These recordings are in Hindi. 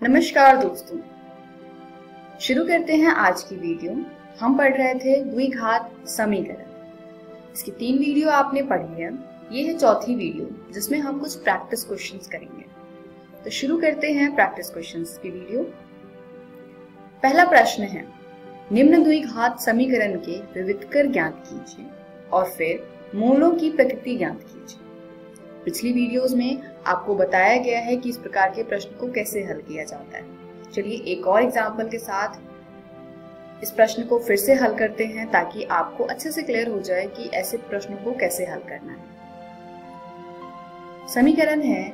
नमस्कार दोस्तों, शुरू करते हैं आज की वीडियो। हम पढ़ रहे थे द्विघात समीकरण। इसकी 3 वीडियो आपने पढ़ी है। ये है चौथी वीडियो जिसमें हम कुछ प्रैक्टिस क्वेश्चंस करेंगे। तो शुरू करते हैं प्रैक्टिस क्वेश्चंस की वीडियो। पहला प्रश्न है, निम्न द्विघात समीकरण के विविधकर ज्ञात कीजिए और फिर मूलों की प्रकृति ज्ञात कीजिए। पिछली वीडियोस में आपको बताया गया है कि इस प्रकार के प्रश्न को कैसे हल किया जाता है। चलिए एक और एग्जाम्पल के साथ इस प्रश्न को फिर से हल करते हैं ताकि आपको अच्छे से क्लियर हो जाए कि ऐसे प्रश्नों को कैसे हल करना है। समीकरण है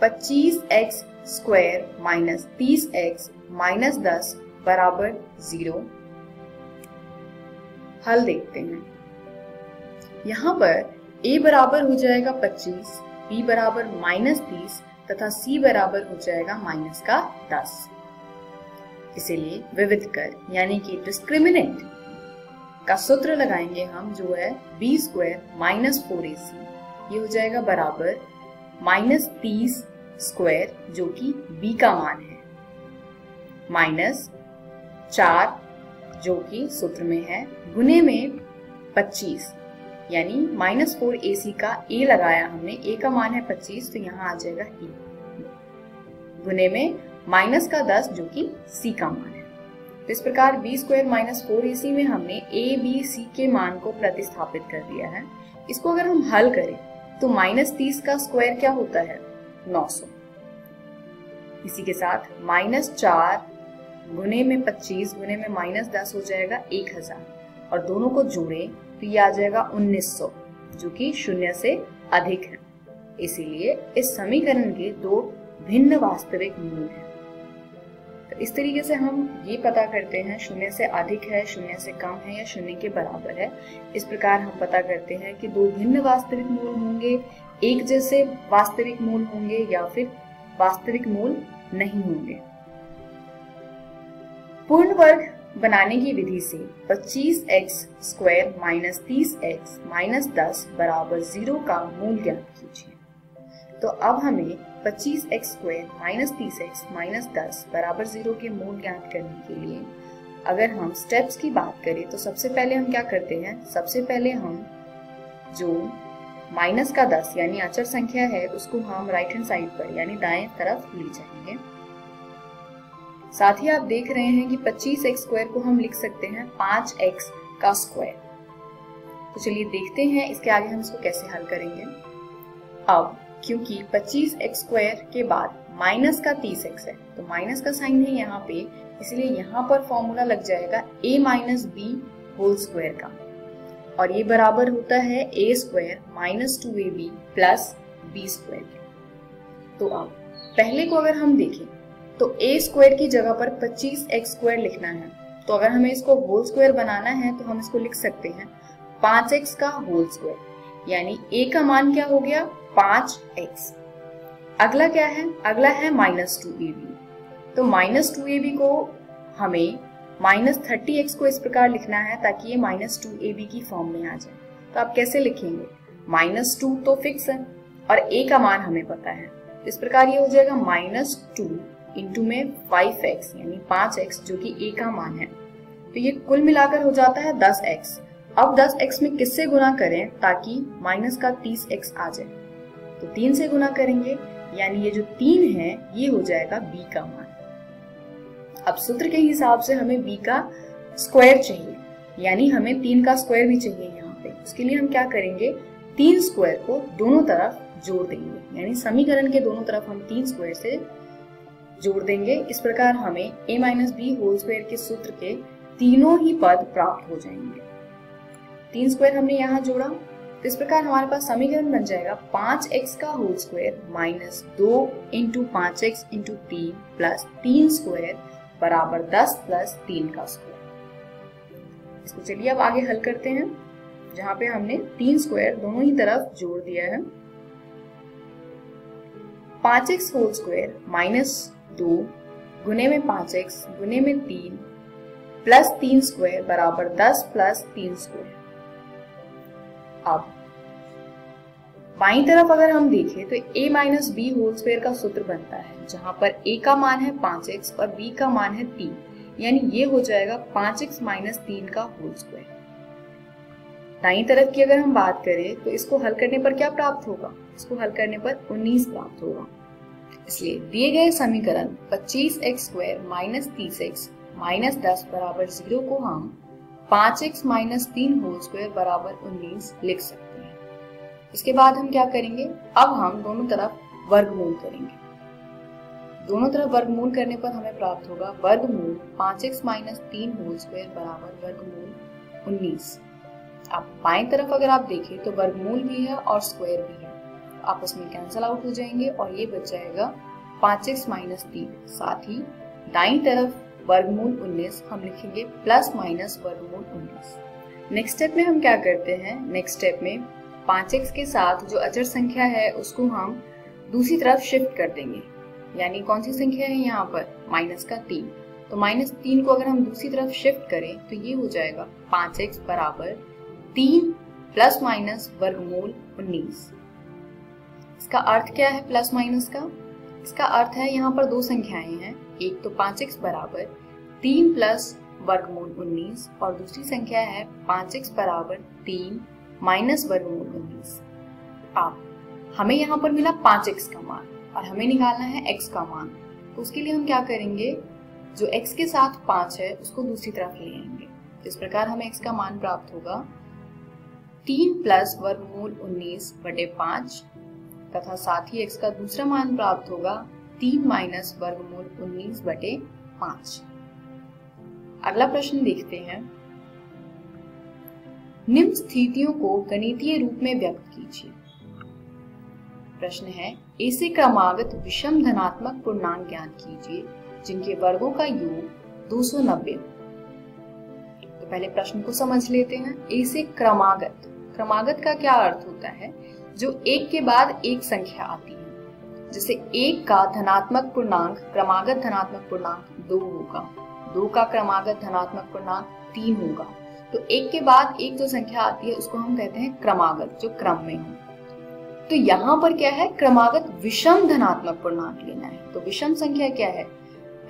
25x square minus 30x minus 10 बराबर 0। हल देखते हैं। यहाँ पर a बराबर हो जाएगा 25, b बराबर -30 तथा c बराबर हो जाएगा माइनस का 10। इसीलिए विविधकर यानी कि डिस्क्रिमिनेंट का सूत्र लगाएंगे हम, जो है b स्क्वायर माइनस 4ac। ये हो जाएगा बराबर -30 स्क्वायर जो कि b का मान है, माइनस 4 जो कि सूत्र में है, गुने में 25 यानी -4ac का a लगाया हमने, a का मान है 25 तो यहाँ आ जाएगा e, गुने में माइनस का 10 जो कि c का मान है। तो इस प्रकार b स्क्वायर माइनस 4ac में हमने a, b, c के मान को प्रतिस्थापित कर दिया है। इसको अगर हम हल करें तो -30 का स्क्वायर क्या होता है, 900। इसी के साथ -4 गुने में 25 गुने में -10 हो जाएगा 1000 और दोनों को जोड़ें तो ये आ जाएगा 1900 जो कि 0 से अधिक है। इसीलिए इस समीकरण के 2 भिन्न वास्तविक मूल हैं। तो इस तरीके से हम ये पता करते हैं 0 से अधिक है, 0 से कम है या 0 के बराबर है। इस प्रकार हम पता करते हैं कि 2 भिन्न वास्तविक मूल होंगे, एक जैसे वास्तविक मूल होंगे या फिर वास्तविक मूल नहीं होंगे। पूर्ण वर्ग बनाने की विधि से 25x square minus 30x minus 10 बराबर 0 का मूल ज्ञात कीजिए। तो अब हमें 25x square minus 30x minus 10 बराबर 0 के मूल ज्ञात करने के लिए अगर हम स्टेप्स की बात करें तो सबसे पहले हम क्या करते हैं, सबसे पहले हम जो माइनस का 10 यानी अचर संख्या है उसको हम राइट हैंड साइड पर यानी दाएं तरफ ले जाएंगे। साथ ही आप देख रहे हैं कि 25x स्क्वायर को हम लिख सकते हैं 5x का स्क्वायर। तो चलिए देखते हैं इसके आगे हम इसको कैसे हल करेंगे। अब क्योंकि 25x स्क्वायर के बाद माइनस का 30x है तो माइनस का साइन है यहाँ पे, इसलिए यहाँ पर फॉर्मूला लग जाएगा a minus b whole square का, और ये बराबर होता है a square minus 2ab plus b square. तो अब पहले को अगर हम देखें तो a स्क्वायर की जगह पर 25x स्क्वायर लिखना है। तो अगर हमें इसको होल स्क्वायर बनाना है तो हम इसको लिख सकते हैं 5x का होल स्क्वायर, यानी a का मान क्या हो गया 5x। अगला क्या है, अगला है -2ab। तो -2ab को हमें -30x को इस प्रकार लिखना है ताकि ये -2ab की फॉर्म में आ जाए। तो आप कैसे लिखेंगे, -2 तो फिक्स है और a का मान हमें पता है, इस प्रकार ये हो जाएगा -2 इंटू में 5x यानी 5x जो कि a का मान है। तो ये कुल मिलाकर हो जाता है 10x। अब 10x में किससे गुना करें ताकि माइनस का 30x आ जाए, तो 3 से गुना करेंगे, यानी ये जो 3 है ये हो जाएगा b का मान। अब सूत्र के हिसाब से हमें b का स्क्वायर चाहिए, यानी हमें 3 का स्क्वायर भी चाहिए यहाँ पे। उसके लिए हम क्या करेंगे, 3 स्क्वायर को दोनों तरफ जोड़ देंगे, यानी समीकरण के दोनों तरफ हम 3 स्क्वायर से जोड़ देंगे। इस प्रकार हमें a minus B whole square के सूत्र के तीनों ही पद प्राप्त हो जाएंगे। 3 स्क्वायर हमने यहाँ जोड़ा, तो इस प्रकार हमारे पास समीकरण बन जाएगा 5x का whole square minus 2 into 5x into 3 plus 3 square बराबर 10 प्लस 3 का स्क्वायर। इसको चलिए अब आगे हल करते हैं, जहाँ पे हमने 3 स्क्वायर दोनों ही तरफ जोड़ दिया है। 5x होल स्क्वायर माइनस 2 गुने में 5x गुने में 3 प्लस 3 स्क्वायर बराबर 10 प्लस 3 स्क्वायर। अब बाईं तरफ अगर हम देखें तो a minus B whole square का सूत्र बनता है जहां पर a का मान है 5x और b का मान है 3, यानी ये हो जाएगा 5x माइनस 3 का होल स्क्वायर। दाईं तरफ की अगर हम बात करें तो इसको हल करने पर क्या प्राप्त होगा? इसको हल करने पर 19 प्राप्त होगा। इसलिए दिए गए समीकरण 25x square minus 30x minus 10 बराबर 0 को हम 5x माइनस 3 होल स्क्वायर बराबर 19 लिख सकते हैं। इसके बाद हम क्या करेंगे? अब हम दोनों तरफ वर्गमूल करेंगे। दोनों तरफ वर्गमूल करने पर हमें प्राप्त होगा वर्गमूल 5x माइनस 3 होल स्क्वायर बराबर वर्गमूल 19। अब बाएं तरफ अगर आप देखें तो वर्गमूल भी है और स्क्वायर भी है, तो आपस में कैंसिल आउट हो जाएंगे और ये बच जाएगा 5x माइनस 3। साथ ही दाईं तरफ वर्गमूल 19 हम लिखेंगे प्लस माइनस वर्गमूल 19। नेक्स्ट स्टेप में हम क्या करते हैं? नेक्स्ट स्टेप में 5x के साथ जो अचर संख्या है उसको हम दूसरी तरफ शिफ्ट कर देंगे। यानी कौन सी संख्या है यहाँ पर? माइनस का 3। तो माइनस 3 को अगर हम दूसरी तरफ शिफ्ट करें तो ये हो जाएगा 5x बराबर 3 प्लस माइनस वर्गमूल 19। इसका अर्थ क्या है प्लस माइनस का? इसका अर्थ है यहाँ पर दो संख्याएं हैं, एक तो 5x बराबर 3 प्लस वर्गमूल 19 और दूसरी संख्या है 5x बराबर 3 माइनस वर्गमूल 19। अब हमें यहाँ पर मिला 5x का मान और हमें निकालना है x का मान। तो उसके लिए हम क्या करेंगे? जो x के साथ 5 है उसको दूसरी तरफ ले आएंगे। इस प्रकार हमें x का मान प्राप्त होगा 3 प्लस वर्गमूल 19 बटे 5 तथा साथ ही x का दूसरा मान प्राप्त होगा 3 माइनस वर्गमूल 19 बटे 5। अगला प्रश्न देखते हैं। निम्न स्थितियों को गणितीय रूप में व्यक्त कीजिए। प्रश्न है a से क्रमागत विषम धनात्मक पूर्णांक ज्ञात कीजिए जिनके वर्गों का योग 290 हो। तो पहले प्रश्न को समझ लेते हैं। a से क्रमागत, क्रमागत का क्या अर्थ होता है? जो एक के बाद एक संख्या आती है। जैसे 1 का धनात्मक पूर्णांक क्रमागत धनात्मक पूर्णांक 2 होगा, 2 का क्रमागत धनात्मक पूर्णांक 3 होगा। तो एक के बाद एक जो संख्या आती है उसको हम कहते हैं क्रमागत, जो क्रम में हो। तो यहाँ पर क्या है? क्रमागत विषम धनात्मक पूर्णांक लेना है। तो विषम संख्या क्या है?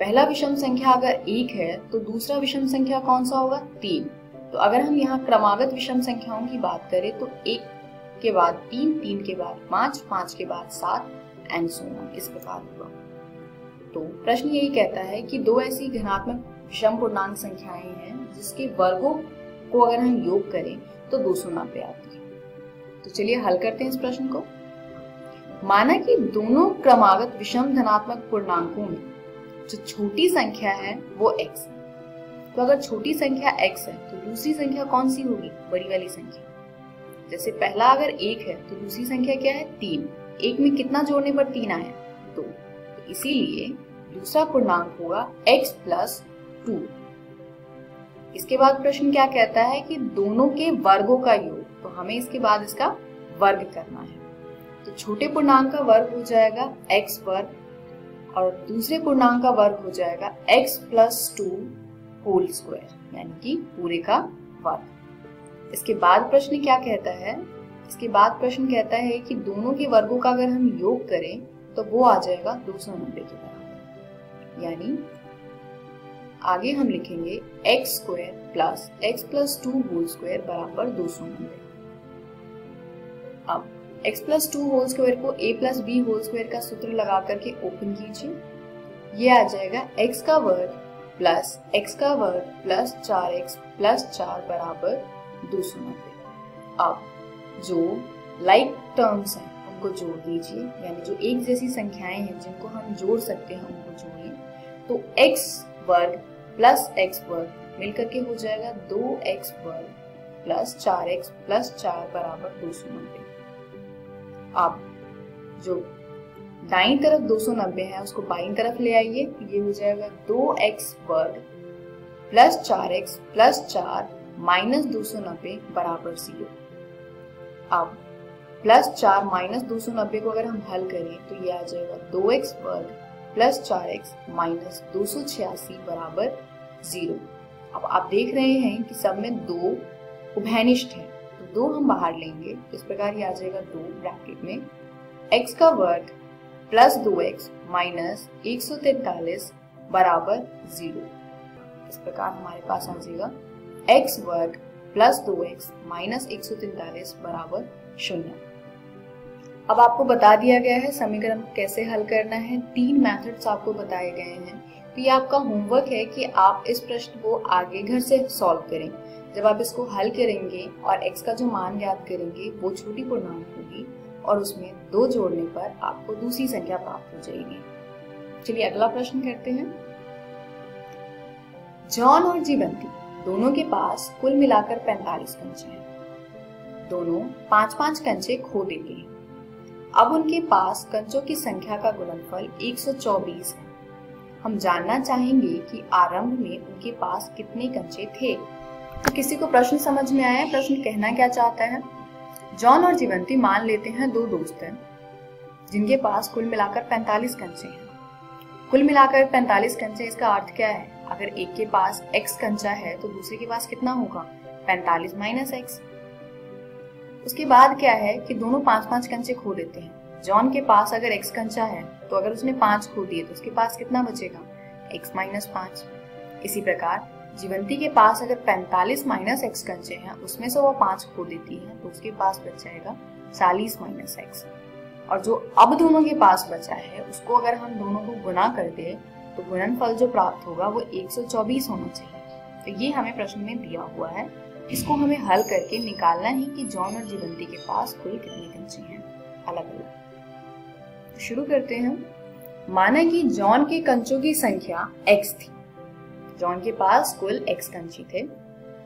पहला विषम संख्या अगर 1 है तो दूसरा विषम संख्या कौन सा होगा? 3। तो अगर हम यहाँ क्रमागत विषम संख्याओं की बात करें तो 1 के बाद 3, 3 के बाद 5, 5 के बाद 7 एंड सो ऑन, इस प्रकार होगा। तो प्रश्न यही कहता है कि दो ऐसी धनात्मक विषम पूर्णांक संख्याएं हैं जिसके वर्गों को अगर हम योग करें तो 290 आती है। तो चलिए हल करते हैं इस प्रश्न को। माना कि दोनों क्रमागत विषम धनात्मक पूर्णांकों में जो छोटी संख्या है वो x है। तो अगर छोटी संख्या x है तो दूसरी संख्या कौन सी होगी? बड़ी वाली संख्या। जैसे पहला अगर 1 है तो दूसरी संख्या क्या है? 3। 1 में कितना जोड़ने पर 3 आया? 2। तो इसीलिए दूसरा पूर्णांक होगा x प्लस 2। इसके बाद प्रश्न क्या कहता है कि दोनों के वर्गों का योग, तो हमें इसके बाद इसका वर्ग करना है। तो छोटे पूर्णांक का वर्ग हो जाएगा x वर्ग और दूसरे पूर्णांक का वर्ग हो जाएगा x प्लस 2 होल स्क्वायर, यानी कि पूरे का वर्ग। इसके बाद प्रश्न क्या कहता है? इसके बाद प्रश्न कहता है कि दोनों के वर्गों का अगर हम योग करें तो वो आ जाएगा 290 के बराबर। यानी आगे हम लिखेंगे x square plus x plus 2 whole square बराबर 290। अब x प्लस 2 होल स्क्वायर को a plus b whole square का सूत्र लगा करके ओपन कीजिए। ये आ जाएगा x का वर्ग प्लस x का वर्ग प्लस 4x प्लस 4 बराबर 290। अब जो लाइक टर्म्स हैं उनको जोड़ दीजिए, यानी जो एक जैसी संख्याएं हैं जिनको हम जोड़ सकते हैं उनको जोड़िए। तो x वर्ग प्लस x वर्ग मिलकर के हो जाएगा 2x वर्ग प्लस 4x प्लस 4 बराबर 290। अब जो दाईं तरफ 290 है उसको बाईं तरफ ले आइए, ये हो जाएगा 2x वर्ग प्लस 4x प्लस 4 माइनस 290 बराबर 0। अब प्लस 4 माइनस 290 को अगर हम हल करें तो ये आ जाएगा 2x वर्ग प्लस 4x माइनस 286 बराबर 0। अब आप देख रहे हैं कि सब में 2 उभयनिष्ठ है, तो 2 हम बाहर लेंगे। इस प्रकार ये आ जाएगा 2 ब्रैकेट में x का वर्ग प्लस 2x माइनस 143 बराबर 0। इस प्रकार हमारे पास आ जाएगा x वर्ग प्लस 2x माइनस 143 बराबर 0। अब आपको बता दिया गया है समीकरण को कैसे हल करना है। 3 मेथड्स आपको बताए गए हैं। तो ये आपका होमवर्क है कि आप इस प्रश्न को आगे घर से सॉल्व करें। जब आप इसको हल करेंगे और x का जो मान ज्ञात करेंगे वो छोटी पूर्णांक होगी और उसमें 2 जोड़ने पर आपको दूसरी संख्या प्राप्त हो जाएगी। चलिए अगला प्रश्न करते हैं। जॉन और जीवंती दोनों के पास कुल मिलाकर 45 कंचे हैं। दोनों 5-5 कंचे खो देते हैं। अब उनके पास कंचों की संख्या का गुणनफल 124 है। हम जानना चाहेंगे कि आरंभ में उनके पास कितने कंचे थे। तो किसी को प्रश्न समझ में आया? प्रश्न कहना क्या चाहता है? जॉन और जीवंती मान लेते हैं 2 दोस्त हैं जिनके पास कुल मिलाकर 45 कंचे हैं। कुल मिलाकर 45 कंचे, इसका अर्थ क्या है? अगर एक के पास x कंचा है तो दूसरे के पास कितना होगा? 45 माइनस x। उसके बाद क्या है कि दोनों 5-5 कंचे खो देते हैं। जॉन के पास अगर x कंचा है तो अगर उसने 5 खो दिए तो उसके पास कितना बचेगा? x minus 5। इसी प्रकार जीवंती के पास अगर 45 माइनस x कंचे हैं, उसमें से वो 5 खो देती है तो उसके पास बच जाएगा 40 माइनस x। और जो अब दोनों के पास बचा है उसको अगर हम दोनों को गुना कर दे तो गुणनफल जो प्राप्त होगा वो 124 होना चाहिए। तो ये हमें प्रश्न में दिया हुआ है। इसको हमें हल करके निकालना है कि जॉन और जीवंती के पास कुल कितने कंचे हैं अलग अलग। तो शुरू करते हैं। माना कि जॉन के कंचों की संख्या x थी। जॉन के पास कुल x कंचे थे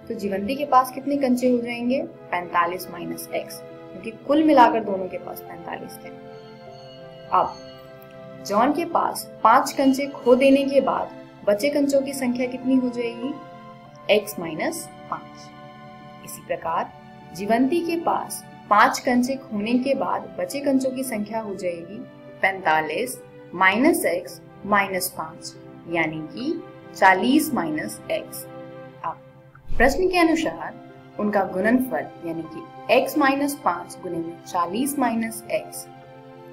तो जीवंती के पास कितने कंचे हो जाएंगे? 45 माइनस x, क्योंकि कुल मिलाकर दोनों के पास 45 थे। अब जॉन के पास 5 कंचे खो देने के बाद बचे कंचों की संख्या कितनी हो जाएगी? x minus 5। इसी प्रकार जीवंती के पास 5 कंचे खोने के बाद बचे कंचों की संख्या हो जाएगी 45 माइनस x माइनस 5, यानी कि 40 माइनस x। अब प्रश्न के अनुसार उनका गुणनफल यानी कि x माइनस 5 गुने में 40 माइनस x,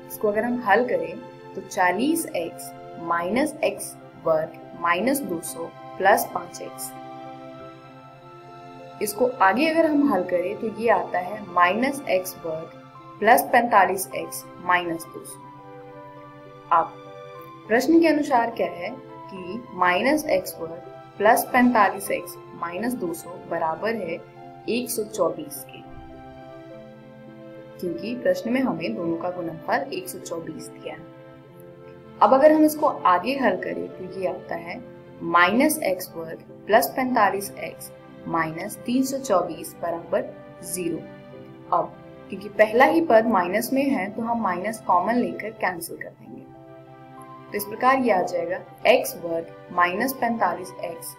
इसको अगर हम हल करें तो 40x माइनस x वर्ग माइनस 200 प्लस 5x। इसको आगे अगर हम हल करें तो ये आता है माइनस x वर्ग प्लस 45x माइनस 200। अब प्रश्न के अनुसार क्या है कि माइनस x वर्ग प्लस 45x माइनस 200 बराबर है 124 के, क्योंकि प्रश्न में हमें दोनों का गुणनफल 124 दिया है। अब अगर हम इसको आगे हल करें तो ये आता है माइनस x वर्ग प्लस 45x माइनस 324 बराबर 0। अब क्योंकि पहला ही पद माइनस में है तो हम माइनस कॉमन लेकर कैंसिल कर देंगे। तो इस प्रकार ये आ जाएगा x वर्ग माइनस 45x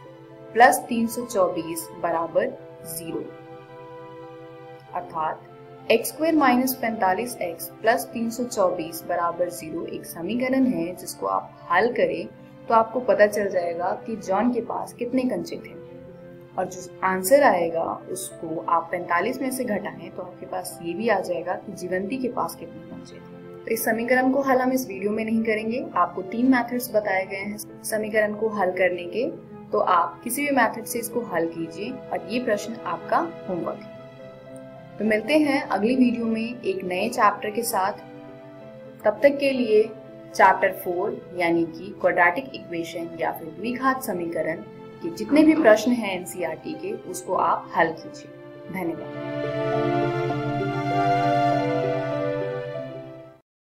प्लस 324 बराबर 0, अर्थात x square minus 45x plus 324 बराबर 0 एक समीकरण है जिसको आप हल करें तो आपको पता चल जाएगा कि जॉन के पास कितने कंचे थे, और जो आंसर आएगा उसको आप 45 में से घटाएं तो आपके पास ये भी आ जाएगा कि जीवंती के पास कितने कंचे थे। तो इस समीकरण को हल हम इस वीडियो में नहीं करेंगे। आपको 3 मेथड्स बताए गए हैं समीकरण को हल करने के, तो आप किसी भी मेथड से इसको हल कीजिए और ये प्रश्न आपका होमवर्क है। तो मिलते हैं अगली वीडियो में एक नए चैप्टर के साथ। तब तक के लिए चैप्टर 4 यानी कि क्वाड्रेटिक इक्वेशन या फिर द्विघात समीकरण के जितने भी प्रश्न हैं एनसीईआरटी के उसको आप हल कीजिए। धन्यवाद।